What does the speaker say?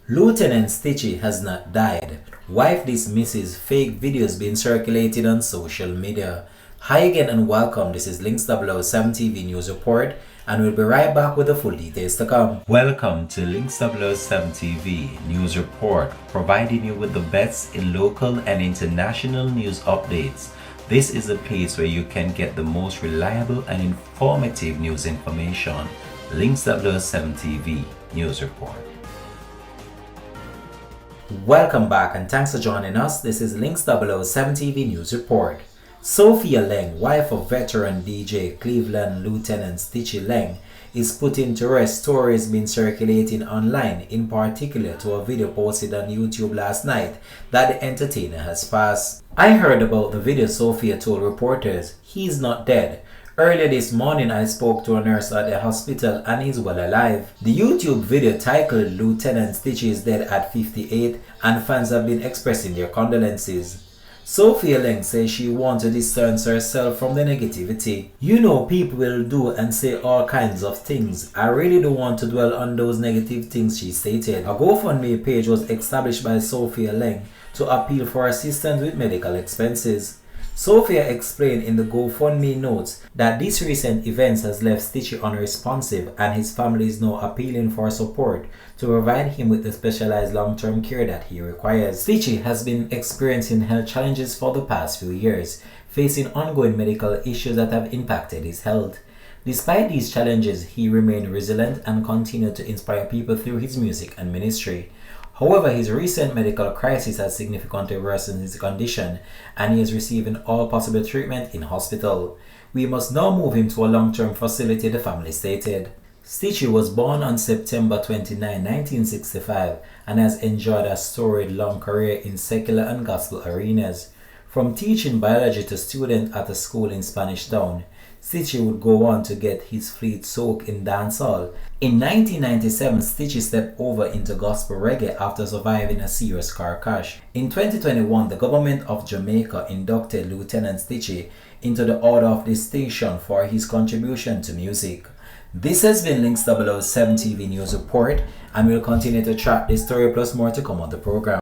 Lieutenant Stitchie has not died. Wife dismisses fake videos being circulated on social media. Hi again and welcome. This is Links 007 TV News Report, and we'll be right back with the full details to come. Welcome to Links 007 TV News Report, providing you with the best in local and international news updates. This is a place where you can get the most reliable and informative news information. Links 007 TV News Report. Welcome back and thanks for joining us. This is Links 007 TV News Report. Sophia Leng, wife of veteran DJ Cleveland Lieutenant Stitchie Leng, is putting to rest stories being circulating online, in particular to a video posted on YouTube last night that the entertainer has passed. I heard about the video, Sophia told reporters. He's not dead. Earlier this morning, I spoke to a nurse at the hospital and he's well alive. The YouTube video titled Lieutenant Stitchie is dead at 58, and fans have been expressing their condolences. Sophia Leng says she wants to distance herself from the negativity. You know, people will do and say all kinds of things. I really don't want to dwell on those negative things, she stated. A GoFundMe page was established by Sophia Leng to appeal for assistance with medical expenses. Sophia explained in the GoFundMe notes that these recent events has left Stitchie unresponsive, and his family is now appealing for support to provide him with the specialized long-term care that he requires. Stitchie has been experiencing health challenges for the past few years, facing ongoing medical issues that have impacted his health. Despite these challenges, he remained resilient and continued to inspire people through his music and ministry. However, his recent medical crisis has significantly worsened his condition, and he is receiving all possible treatment in hospital. We must now move him to a long-term facility, the family stated. Stitchie was born on September 29, 1965, and has enjoyed a storied long career in secular and gospel arenas. From teaching biology to students at a school in Spanish Town, Stitchie would go on to get his feet soaked in dancehall. In 1997, Stitchie stepped over into gospel reggae after surviving a serious car crash. In 2021, the government of Jamaica inducted Lieutenant Stitchie into the Order of Distinction for his contribution to music. This has been Links 007 TV News Report, and we'll continue to track this story plus more to come on the program.